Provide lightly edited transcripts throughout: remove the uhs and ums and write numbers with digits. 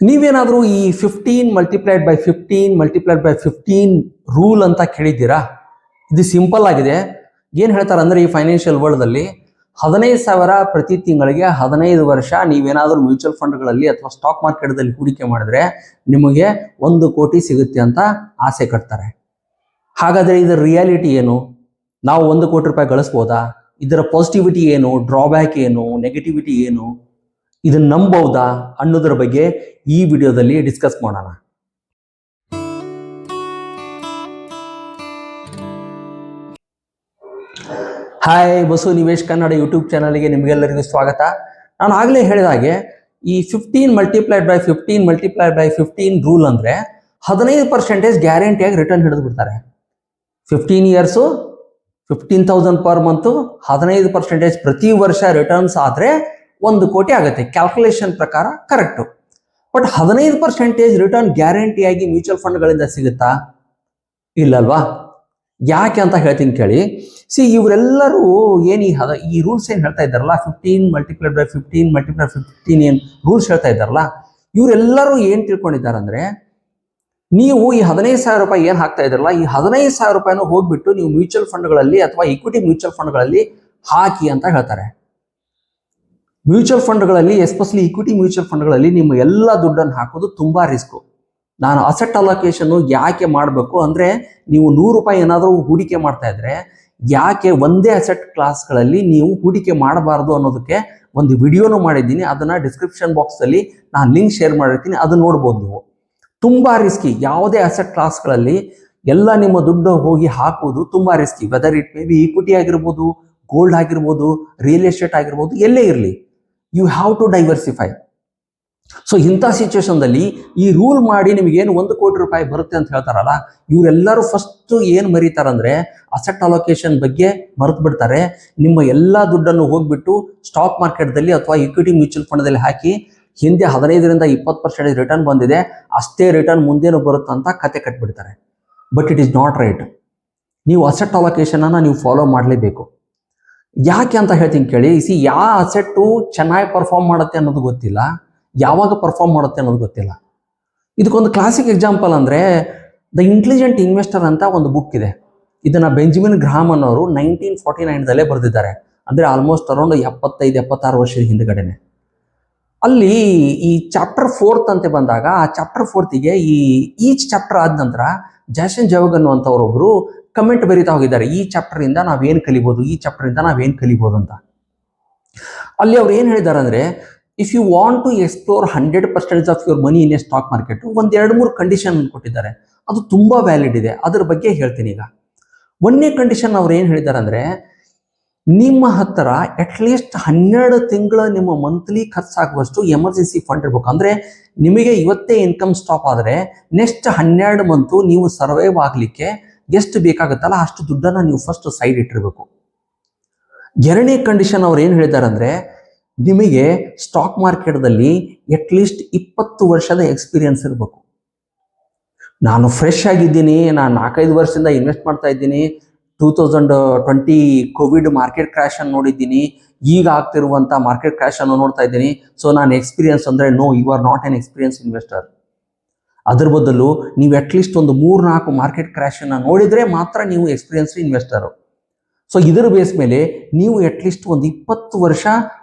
ನೀವೇನಾದರೂ ಈ 15 × ರೂಲ್ ಅಂತ ಕೇಳಿದ್ದೀರಾ? ಇದು ಸಿಂಪಲ್ ಆಗಿದೆ. ಏನು ಹೇಳ್ತಾರೆ ಅಂದರೆ, ಈ ಫೈನಾನ್ಷಿಯಲ್ ವರ್ಲ್ಡಲ್ಲಿ 15,000 ಪ್ರತಿ ತಿಂಗಳಿಗೆ 15 ವರ್ಷ ನೀವೇನಾದರೂ ಮ್ಯೂಚುವಲ್ ಫಂಡ್ಗಳಲ್ಲಿ ಅಥವಾ ಸ್ಟಾಕ್ ಮಾರ್ಕೆಟ್ದಲ್ಲಿ ಹೂಡಿಕೆ ಮಾಡಿದ್ರೆ ನಿಮಗೆ 1 ಕೋಟಿ ಸಿಗುತ್ತೆ ಅಂತ ಆಸೆ ಕಟ್ತಾರೆ. ಹಾಗಾದರೆ ಇದರ ರಿಯಾಲಿಟಿ ಏನು? ನಾವು 1 ಕೋಟಿ ರೂಪಾಯಿ ಗಳಿಸ್ಬೋದಾ? ಇದರ ಪಾಸಿಟಿವಿಟಿ ಏನು, ಡ್ರಾಬ್ಯಾಕ್ ಏನು, ನೆಗೆಟಿವಿಟಿ ಏನು, ಇದನ್ನ ನಂಬಬಹುದಾ ಅನ್ನೋದ್ರ ಬಗ್ಗೆ ಈ ವಿಡಿಯೋದಲ್ಲಿ ಡಿಸ್ಕಸ್ ಮಾಡೋಣ. ಹಾಯ್, ಬಸು ನಿವೇಶ್ ಕನ್ನಡ ಯೂಟ್ಯೂಬ್ ಚಾನಲ್ಗೆ ನಿಮಗೆಲ್ಲರಿಗೂ ಸ್ವಾಗತ. ನಾನು ಆಗಲೇ ಹೇಳಿದ ಹಾಗೆ ಈ 15 × 15 ರೂಲ್ ಅಂದರೆ 15% ಗ್ಯಾರಂಟಿಯಾಗಿ ರಿಟರ್ನ್ ಹಿಡಿದು ಬಿಡ್ತಾರೆ. 15 ಇಯರ್ಸು 15,000 ಪರ್ ಮಂತು, 15% ಪ್ರತಿ ವರ್ಷ ರಿಟರ್ನ್ಸ್ ಆದರೆ 1 ಕೋಟಿ ಆಗುತ್ತೆ. ಕ್ಯಾಲ್ಕುಲೇಷನ್ ಪ್ರಕಾರ ಕರೆಕ್ಟು. ಬಟ್ 15% ರಿಟರ್ನ್ ಗ್ಯಾರಂಟಿಯಾಗಿ ಮ್ಯೂಚುವಲ್ ಫಂಡ್ಗಳಿಂದ ಸಿಗುತ್ತಾ? ಇಲ್ಲಲ್ವಾ? ಯಾಕೆ ಅಂತ ಹೇಳ್ತೀನಿ ಕೇಳಿ. ಇವರೆಲ್ಲರೂ ಏನು ಈ ರೂಲ್ಸ್ ಏನು ಹೇಳ್ತಾ ಇದ್ದಾರಲ್ಲ, 15 × 15 ಏನು ರೂಲ್ಸ್ ಹೇಳ್ತಾ ಇದ್ದಾರಲ್ಲ, ಇವರೆಲ್ಲರೂ ಏನು ತಿಳ್ಕೊಂಡಿದ್ದಾರೆ ಅಂದರೆ, ನೀವು ಈ 15,000 ರೂಪಾಯಿ ಏನು ಹಾಕ್ತಾ ಇದ್ದಾರಲ್ಲ, ಈ 15,000 ರೂಪಾಯಿನೂ ಹೋಗ್ಬಿಟ್ಟು ನೀವು ಮ್ಯೂಚುವಲ್ ಫಂಡ್ಗಳಲ್ಲಿ ಅಥವಾ ಇಕ್ವಿಟಿ ಮ್ಯೂಚುವಲ್ ಫಂಡ್ಗಳಲ್ಲಿ ಹಾಕಿ ಅಂತ ಹೇಳ್ತಾರೆ. ಮ್ಯೂಚುವಲ್ ಫಂಡ್ಗಳಲ್ಲಿ, ಎಸ್ಪೆಷಲಿ ಇಕ್ವಿಟಿ ಮ್ಯೂಚುವಲ್ ಫಂಡ್ಗಳಲ್ಲಿ ನಿಮ್ಮ ಎಲ್ಲ ದುಡ್ಡನ್ನು ಹಾಕೋದು ತುಂಬಾ ರಿಸ್ಕು. ನಾನು ಅಸೆಟ್ ಅಲೋಕೇಶನ್ ಯಾಕೆ ಮಾಡಬೇಕು ಅಂದರೆ, ನೀವು 100 ರೂಪಾಯಿ ಏನಾದರೂ ಹೂಡಿಕೆ ಮಾಡ್ತಾ ಇದ್ರೆ ಯಾಕೆ ಒಂದೇ ಅಸೆಟ್ ಕ್ಲಾಸ್ಗಳಲ್ಲಿ ನೀವು ಹೂಡಿಕೆ ಮಾಡಬಾರ್ದು ಅನ್ನೋದಕ್ಕೆ ಒಂದು ವಿಡಿಯೋನು ಮಾಡಿದ್ದೀನಿ. ಅದನ್ನು ಡಿಸ್ಕ್ರಿಪ್ಷನ್ ಬಾಕ್ಸಲ್ಲಿ ನಾನು ಲಿಂಕ್ ಶೇರ್ ಮಾಡಿರ್ತೀನಿ, ಅದನ್ನು ನೋಡ್ಬೋದು ನೀವು. ತುಂಬಾ ರಿಸ್ಕಿ. ಯಾವುದೇ ಅಸೆಟ್ ಕ್ಲಾಸ್ಗಳಲ್ಲಿ ಎಲ್ಲ ನಿಮ್ಮ ದುಡ್ಡು ಹೋಗಿ ಹಾಕುವುದು ತುಂಬಾ risky. Whether it may be equity ಆಗಿರ್ಬೋದು, ಗೋಲ್ಡ್ ಆಗಿರ್ಬೋದು, ರಿಯಲ್ ಎಸ್ಟೇಟ್ ಆಗಿರ್ಬೋದು, ಎಲ್ಲೇ ಇರಲಿ, you have to diversify. So ಇಂಥ ಸಿಚುವೇಶನ್ದಲ್ಲಿ ಈ ರೂಲ್ ಮಾಡಿ ನಿಮಗೇನು 1 ಕೋಟಿ ರೂಪಾಯಿ ಬರುತ್ತೆ ಅಂತ ಹೇಳ್ತಾರಲ್ಲ, ಇವರೆಲ್ಲರೂ ಫಸ್ಟ್ ಏನು ಮರೀತಾರಂದ್ರೆ ಅಸೆಟ್ ಅಲೋಕೇಶನ್ ಬಗ್ಗೆ ಮರೆತು ಬಿಡ್ತಾರೆ. ನಿಮ್ಮ ಎಲ್ಲ ದುಡ್ಡನ್ನು ಹೋಗ್ಬಿಟ್ಟು ಸ್ಟಾಕ್ ಮಾರ್ಕೆಟ್ದಲ್ಲಿ ಅಥವಾ ಇಕ್ವಿಟಿ ಮ್ಯೂಚುವಲ್ ಫಂಡ್ದಲ್ಲಿ ಹಾಕಿ, ಹಿಂದೆ 15 ರಿಂದ 20% ರಿಟರ್ನ್ ಬಂದಿದೆ, ಅಷ್ಟೇ ರಿಟರ್ನ್ ಮುಂದೇನು ಬರುತ್ತೆ ಅಂತ ಕತೆ ಕಟ್ಬಿಡ್ತಾರೆ. But it is not right. ನೀವು ಅಸೆಟ್ ಅಲೋಕೇಶನನ್ನು ನೀವು ಫಾಲೋ ಮಾಡಲೇಬೇಕು. ಯಾಕೆ ಅಂತ ಹೇಳ್ತೀನಿ ಕೇಳಿ. ಯಾವ ಅಸೆಟ್ಟು ಚೆನ್ನಾಗಿ ಪರ್ಫಾರ್ಮ್ ಮಾಡುತ್ತೆ ಅನ್ನೋದು ಗೊತ್ತಿಲ್ಲ, ಯಾವಾಗ ಪರ್ಫಾರ್ಮ್ ಮಾಡುತ್ತೆ ಅನ್ನೋದು ಗೊತ್ತಿಲ್ಲ. ಇದಕ್ಕೊಂದು ಕ್ಲಾಸಿಕ್ ಎಕ್ಸಾಂಪಲ್ ಅಂದರೆ ದ ಇಂಟೆಲಿಜೆಂಟ್ ಇನ್ವೆಸ್ಟರ್ ಅಂತ ಒಂದು ಬುಕ್ ಇದೆ. ಇದನ್ನು ಬೆಂಜಮಿನ್ ಗ್ರಹಾಮ್ ಅನ್ನೋರು 1949 ಬರೆದಿದ್ದಾರೆ. ಅಂದರೆ ಆಲ್ಮೋಸ್ಟ್ ಅರೌಂಡ್ 75-76 ವರ್ಷದ ಹಿಂದುಗಡೆನೆ. ಅಲ್ಲಿ ಈ ಚಾಪ್ಟರ್ 4 ಅಂತ ಬಂದಾಗ, ಆ ಚಾಪ್ಟರ್ 4ಗೆ ಈಚ್ ಚಾಪ್ಟರ್ ಆದ ನಂತರ ಜಾಸನ್ ಜವಗ್ ಅನ್ನುವಂಥವ್ರೊಬ್ರು ಕಮೆಂಟ್ ಬರೀತಾ ಹೋಗಿದ್ದಾರೆ. ಈ ಚಾಪ್ಟರ್ ಇಂದ ನಾವೇನು ಕಲಿಬೋದು, ಈ ಚಾಪ್ಟರ್ ಇಂದ ನಾವೇನು ಕಲಿಬೋದು ಅಂತ. ಅಲ್ಲಿ ಅವ್ರು ಏನು ಹೇಳಿದ್ದಾರೆ ಅಂದರೆ, if you want to explore 100% of your money in a stock market, ಒಂದು 2-3 ಕಂಡೀಷನ್ ಕೊಟ್ಟಿದ್ದಾರೆ. ಅದು ತುಂಬಾ ವ್ಯಾಲಿಡ್ ಇದೆ. ಅದ್ರ ಬಗ್ಗೆ ಹೇಳ್ತೀನಿ ಈಗ. 1ನೇ ಕಂಡೀಷನ್ ಅವ್ರು ಏನು ಹೇಳಿದ್ದಾರೆ ಅಂದರೆ, ನಿಮ್ಮ ಹತ್ತಿರ ಅಟ್ಲೀಸ್ಟ್ 12 ತಿಂಗಳ ನಿಮ್ಮ ಮಂತ್ಲಿ ಖರ್ಚಾಗುವಷ್ಟು ಎಮರ್ಜೆನ್ಸಿ ಫಂಡ್ ಇರಬೇಕು. ಅಂದರೆ ನಿಮಗೆ ಇವತ್ತೇ ಇನ್ಕಮ್ ಸ್ಟಾಪ್ ಆದರೆ ನೆಕ್ಸ್ಟ್ 12 ಮಂತು ನೀವು ಸರ್ವೈವ್ ಆಗಲಿಕ್ಕೆ ಎಷ್ಟು ಬೇಕಾಗುತ್ತಲ್ಲ ಅಷ್ಟು ದುಡ್ಡನ್ನು ನೀವು ಫಸ್ಟ್ ಸೈಡ್ ಇಟ್ಟಿರಬೇಕು. 2ನೇ ಕಂಡೀಷನ್ ಅವ್ರು ಏನು ಹೇಳಿದ್ದಾರೆ ಅಂದರೆ, ನಿಮಗೆ ಸ್ಟಾಕ್ ಮಾರ್ಕೆಟ್ದಲ್ಲಿ ಅಟ್ಲೀಸ್ಟ್ 20 ವರ್ಷದ ಎಕ್ಸ್ಪೀರಿಯನ್ಸ್ ಇರಬೇಕು. ನಾನು ಫ್ರೆಶ್ ಆಗಿದ್ದೀನಿ, ನಾನು 4-5 ವರ್ಷದಿಂದ ಇನ್ವೆಸ್ಟ್ ಮಾಡ್ತಾ ಇದ್ದೀನಿ, 2020 ಕೋವಿಡ್ ಮಾರ್ಕೆಟ್ ಕ್ರ್ಯಾಶ್ ಅನ್ನು ನೋಡಿದ್ದೀನಿ, ಈಗ ಆಗ್ತಿರುವಂಥ ಮಾರ್ಕೆಟ್ ಕ್ರ್ಯಾಶ್ ಅನ್ನು ನೋಡ್ತಾ ಇದ್ದೀನಿ. ಸೊ ನಾನು ಎಕ್ಸ್ಪೀರಿಯನ್ಸ್ ಅಂದರೆ no, you are not an experience investor. ಅದ್ರ ಬದಲು ನೀವು ಅಟ್ಲೀಸ್ಟ್ ಒಂದು 3-4 ಮಾರ್ಕೆಟ್ ಕ್ರ್ಯಾಶನ್ನು ನೋಡಿದರೆ ಮಾತ್ರ ನೀವು ಎಕ್ಸ್ಪೀರಿಯನ್ಸ್ ಇನ್ವೆಸ್ಟರು. ಸೊ ಇದರ ಬೇಸ್ ಮೇಲೆ ನೀವು ಅಟ್ಲೀಸ್ಟ್ ಒಂದು 20 ವರ್ಷ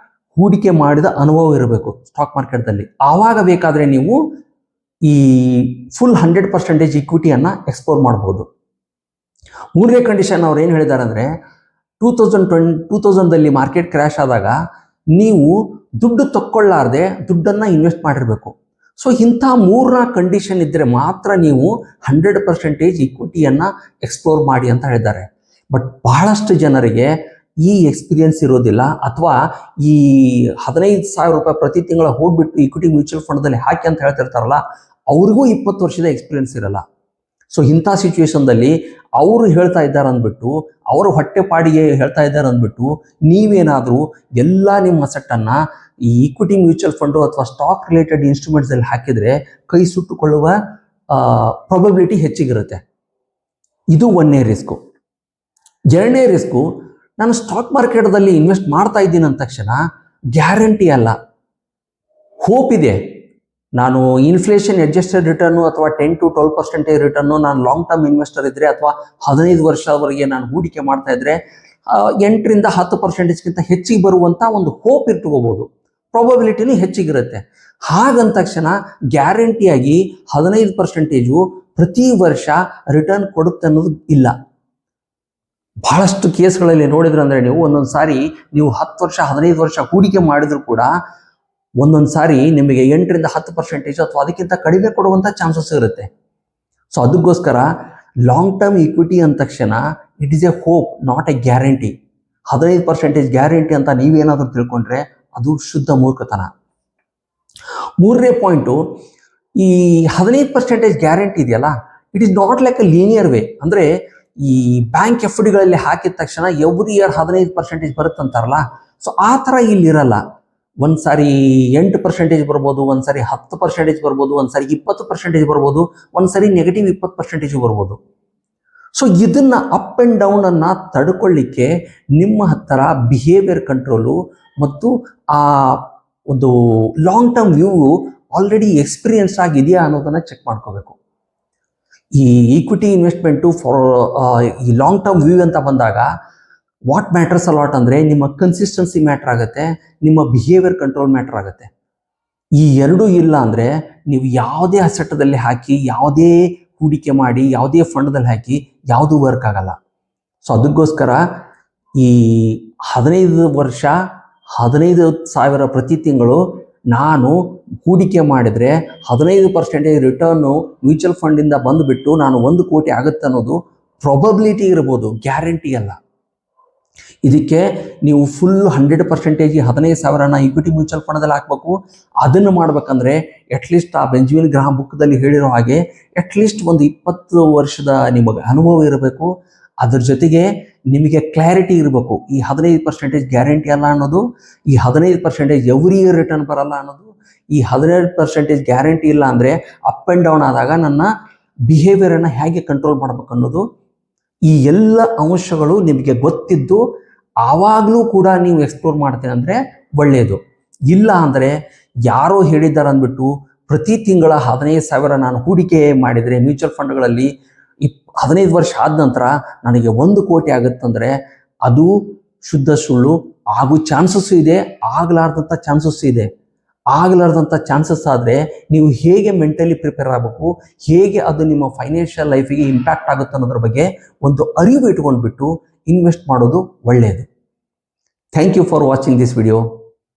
ಹೂಡಿಕೆ ಮಾಡಿದ ಅನುಭವ ಇರಬೇಕು ಸ್ಟಾಕ್ ಮಾರ್ಕೆಟ್ದಲ್ಲಿ. ಆವಾಗ ಬೇಕಾದರೆ ನೀವು ಈ ಫುಲ್ 100% ಇಕ್ವಿಟಿಯನ್ನು ಎಕ್ಸ್ಪ್ಲೋರ್ ಮಾಡ್ಬೋದು. 3ನೇ ಕಂಡೀಷನ್ ಅವ್ರು ಏನು ಹೇಳಿದ್ದಾರೆ ಅಂದರೆ, 2000ದಲ್ಲಿ ಮಾರ್ಕೆಟ್ ಕ್ರ್ಯಾಶ್ ಆದಾಗ ನೀವು ದುಡ್ಡು ತಕ್ಕೊಳ್ಳಾರ್ದೆ ದುಡ್ಡನ್ನು ಇನ್ವೆಸ್ಟ್ ಮಾಡಿರಬೇಕು. ಸೊ ಇಂಥ 3-4 ಕಂಡೀಷನ್ ಇದ್ದರೆ ಮಾತ್ರ ನೀವು 100% ಇಕ್ವಿಟಿಯನ್ನು ಎಕ್ಸ್ಪ್ಲೋರ್ ಮಾಡಿ ಅಂತ ಹೇಳಿದ್ದಾರೆ. ಬಟ್ ಬಹಳಷ್ಟು ಜನರಿಗೆ ಈ ಎಕ್ಸ್ಪೀರಿಯನ್ಸ್ ಇರೋದಿಲ್ಲ, ಅಥವಾ ಈ 15,000 ರೂಪಾಯಿ ಪ್ರತಿ ತಿಂಗಳ ಹೋಗ್ಬಿಟ್ಟು ಇಕ್ವಿಟಿ ಮ್ಯೂಚುವಲ್ ಫಂಡ್ದಲ್ಲಿ ಹಾಕಿ ಅಂತ ಹೇಳ್ತಿರ್ತಾರಲ್ಲ, ಅವ್ರಿಗೂ 20 ವರ್ಷದ ಎಕ್ಸ್ಪೀರಿಯನ್ಸ್ ಇರಲ್ಲ. ಸೊ ಇಂಥ ಸಿಚುವೇಶನ್ದಲ್ಲಿ ಅವರು ಹೇಳ್ತಾ ಇದ್ದಾರೆ ಅಂದ್ಬಿಟ್ಟು, ಅವರು ಹೊಟ್ಟೆಪಾಡಿಗೆ ಹೇಳ್ತಾ ಇದ್ದಾರೆ ಅಂದ್ಬಿಟ್ಟು ನೀವೇನಾದರೂ ಎಲ್ಲ ನಿಮ್ಮ ಅಸೆಟ್ಟನ್ನು ಈ ಇಕ್ವಿಟಿ ಮ್ಯೂಚುವಲ್ ಫಂಡು ಅಥವಾ ಸ್ಟಾಕ್ ರಿಲೇಟೆಡ್ ಇನ್ಸ್ಟ್ರೂಮೆಂಟ್ಸಲ್ಲಿ ಹಾಕಿದರೆ ಕೈ ಸುಟ್ಟುಕೊಳ್ಳುವ ಪ್ರಾಬಬಿಲಿಟಿ ಹೆಚ್ಚಿಗಿರುತ್ತೆ. ಇದು 1ನೇ ರಿಸ್ಕು. 2ನೇ ರಿಸ್ಕು, ನಾನು ಸ್ಟಾಕ್ ಮಾರ್ಕೆಟ್ದಲ್ಲಿ ಇನ್ವೆಸ್ಟ್ ಮಾಡ್ತಾ ಇದ್ದೀನಿ ಅಂದ ತಕ್ಷಣ ಗ್ಯಾರಂಟಿ ಅಲ್ಲ, ಹೋಪ್ ಇದೆ. ನಾನು ಇನ್ಫ್ಲೇಷನ್ ಅಡ್ಜಸ್ಟೆಡ್ ರಿಟರ್ನು ಅಥವಾ 10 to 12% ರಿಟರ್ನು ನಾನು ಲಾಂಗ್ ಟರ್ಮ್ ಇನ್ವೆಸ್ಟರ್ ಇದ್ದರೆ ಅಥವಾ 15 ವರ್ಷವರೆಗೆ ನಾನು ಹೂಡಿಕೆ ಮಾಡ್ತಾ ಇದ್ದರೆ 8ರಿಂದ 10%ಗಿಂತ ಹೆಚ್ಚಿಗೆ ಬರುವಂಥ ಒಂದು ಹೋಪ್ ಇಟ್ಕೋಬೋದು, ಪ್ರಾಬಬಿಲಿಟಿನೂ ಹೆಚ್ಚಿಗಿರುತ್ತೆ. ಹಾಗಂದ ತಕ್ಷಣ ಗ್ಯಾರಂಟಿಯಾಗಿ 15% ಪ್ರತಿ ವರ್ಷ ರಿಟರ್ನ್ ಕೊಡುತ್ತೆ ಅನ್ನೋದು ಇಲ್ಲ. ಬಹಳಷ್ಟು ಕೇಸ್ಗಳಲ್ಲಿ ನೋಡಿದ್ರೆ ಅಂದರೆ ನೀವು ಒಂದೊಂದು ಸಾರಿ ನೀವು 10 ವರ್ಷ 15 ವರ್ಷ ಹೂಡಿಕೆ ಮಾಡಿದ್ರು ಕೂಡ ಒಂದೊಂದು ಸಾರಿ ನಿಮಗೆ 8ರಿಂದ 10% ಅಥವಾ ಅದಕ್ಕಿಂತ ಕಡಿಮೆ ಕೊಡುವಂಥ ಚಾನ್ಸಸ್ ಇರುತ್ತೆ. ಸೊ ಅದಕ್ಕೋಸ್ಕರ ಲಾಂಗ್ ಟರ್ಮ್ ಈಕ್ವಿಟಿ ಅಂದ ತಕ್ಷಣ it is A hope, not A guarantee. 15% guarantee ಅಂತ ನೀವೇನಾದರೂ ತಿಳ್ಕೊಂಡ್ರೆ ಅದು ಶುದ್ಧ ಮೂರ್ಖತನ. 3ನೇ ಪಾಯಿಂಟು, ಈ 15% ಗ್ಯಾರಂಟಿ ಇದೆಯಲ್ಲ, it is not like a linear way. ಅಂದರೆ ಈ ಬ್ಯಾಂಕ್ ಎಫ್ ಡಿಗಳಲ್ಲಿ ಹಾಕಿದ ತಕ್ಷಣ ಎವ್ರಿ ಇಯರ್ 15% ಬರುತ್ತಂತಾರಲ್ಲ, ಸೊ ಆ ಥರ ಇಲ್ಲಿರಲ್ಲ. ಒಂದು ಸಾರಿ 8% ಬರ್ಬೋದು, ಒಂದು ಸಾರಿ 10% ಬರ್ಬೋದು, ಒಂದು ಸಾರಿ 20% ಬರ್ಬೋದು, ಒಂದು ಸಾರಿ ನೆಗೆಟಿವ್ 20% ಬರ್ಬೋದು. ಸೊ ಇದನ್ನ ಅಪ್ ಆ್ಯಂಡ್ ಡೌನ್ ಅನ್ನು ತಡ್ಕೊಳ್ಳಿಕ್ಕೆ ನಿಮ್ಮ ಹತ್ತಿರ ಬಿಹೇವಿಯರ್ ಕಂಟ್ರೋಲು ಮತ್ತು ಆ ಒಂದು long term view already experience ಆಗಿದೆಯಾ ಅನ್ನೋದನ್ನು ಚೆಕ್ ಮಾಡ್ಕೋಬೇಕು. ಈ ಈಕ್ವಿಟಿ ಇನ್ವೆಸ್ಟ್ಮೆಂಟು ಈ ಲಾಂಗ್ ಟರ್ಮ್ ವ್ಯೂ ಅಂತ ಬಂದಾಗ ವಾಟ್ ಮ್ಯಾಟರ್ಸ್ ಅ ಲಾಟ್ ಅಂದರೆ ನಿಮ್ಮ ಕನ್ಸಿಸ್ಟೆನ್ಸಿ ಮ್ಯಾಟ್ರ್ ಆಗುತ್ತೆ, ನಿಮ್ಮ ಬಿಹೇವಿಯರ್ ಕಂಟ್ರೋಲ್ ಮ್ಯಾಟ್ರ್ ಆಗುತ್ತೆ. ಈ ಎರಡೂ ಇಲ್ಲ ಅಂದರೆ ನೀವು ಯಾವುದೇ ಅಸೆಟ್ಟದಲ್ಲಿ ಹಾಕಿ, ಯಾವುದೇ ಹೂಡಿಕೆ ಮಾಡಿ, ಯಾವುದೇ ಫಂಡ್ದಲ್ಲಿ ಹಾಕಿ ಯಾವುದೂ ವರ್ಕ್ ಆಗಲ್ಲ. ಸೊ ಅದಕ್ಕೋಸ್ಕರ ಈ 15 ವರ್ಷ 15,000 ಪ್ರತಿ ತಿಂಗಳು ನಾನು ಹೂಡಿಕೆ ಮಾಡಿದರೆ 15% ರಿಟರ್ನು ಮ್ಯೂಚುವಲ್ ಫಂಡಿಂದ ಬಂದುಬಿಟ್ಟು ನಾನು 1 ಕೋಟಿ ಆಗುತ್ತೆ ಅನ್ನೋದು ಪ್ರಾಬಬಿಲಿಟಿ ಇರ್ಬೋದು, ಗ್ಯಾರಂಟಿ ಅಲ್ಲ. ಇದಕ್ಕೆ ನೀವು ಫುಲ್ 100% 15,000ನ ಈಕ್ವಿಟಿ ಮ್ಯೂಚುವಲ್ ಫಂಡದಲ್ಲಿ ಹಾಕಬೇಕು. ಅದನ್ನು ಮಾಡ್ಬೇಕಂದ್ರೆ ಅಟ್ಲೀಸ್ಟ್ ಆ ಬೆಂಜಮಿನ್ ಗ್ರಾಹಂ ಬುಕ್ದಲ್ಲಿ ಹೇಳಿರೋ ಹಾಗೆ ಅಟ್ಲೀಸ್ಟ್ ಒಂದು 20 ವರ್ಷದ ನಿಮಗೆ ಅನುಭವ ಇರಬೇಕು. ಅದ್ರ ಜೊತೆಗೆ ನಿಮಗೆ ಕ್ಲಾರಿಟಿ ಇರಬೇಕು, ಈ 15% ಗ್ಯಾರಂಟಿ ಅಲ್ಲ ಅನ್ನೋದು, ಈ 15% ಎವ್ರಿ ಇಯರ್ ರಿಟರ್ನ್ ಬರಲ್ಲ ಅನ್ನೋದು, ಈ 15% ಗ್ಯಾರಂಟಿ ಇಲ್ಲ ಅಂದರೆ ಅಪ್ ಆ್ಯಂಡ್ ಡೌನ್ ಆದಾಗ ನನ್ನ ಬಿಹೇವಿಯರನ್ನು ಹೇಗೆ ಕಂಟ್ರೋಲ್ ಮಾಡ್ಬೇಕು ಅನ್ನೋದು, ಈ ಎಲ್ಲ ಅಂಶಗಳು ನಿಮಗೆ ಗೊತ್ತಿದ್ದು ಆವಾಗಲೂ ಕೂಡ ನೀವು ಎಕ್ಸ್ಪ್ಲೋರ್ ಮಾಡ್ತೇನೆ ಅಂದರೆ ಒಳ್ಳೆಯದು. ಇಲ್ಲ ಅಂದರೆ ಯಾರೋ ಹೇಳಿದ್ದಾರೆ ಅಂದ್ಬಿಟ್ಟು ಪ್ರತಿ ತಿಂಗಳ 15,000 ನಾನು ಹೂಡಿಕೆ ಮಾಡಿದರೆ ಮ್ಯೂಚುವಲ್ ಫಂಡ್ಗಳಲ್ಲಿ 15 ವರ್ಷ ಆದ ನಂತರ ನನಗೆ 1 ಕೋಟಿ ಆಗುತ್ತಂದರೆ ಅದು ಶುದ್ಧ ಸುಳ್ಳು. ಆಗೋ ಚಾನ್ಸಸ್ಸು ಇದೆ, ಆಗಲಾರ್ದಂಥ ಚಾನ್ಸಸ್ಸು ಇದೆ. ಆಗಲಾರ್ದಂಥ ಚಾನ್ಸಸ್ ಆದರೆ ನೀವು ಹೇಗೆ ಮೆಂಟಲಿ ಪ್ರಿಪೇರ್ ಆಗಬೇಕು, ಹೇಗೆ ಅದು ನಿಮ್ಮ ಫೈನಾನ್ಷಿಯಲ್ ಲೈಫಿಗೆ ಇಂಪ್ಯಾಕ್ಟ್ ಆಗುತ್ತೆ ಅನ್ನೋದ್ರ ಬಗ್ಗೆ ಒಂದು ಅರಿವು ಇಟ್ಕೊಂಡ್ಬಿಟ್ಟು ಇನ್ವೆಸ್ಟ್ ಮಾಡೋದು ಒಳ್ಳೆಯದು. Thank you for watching this video.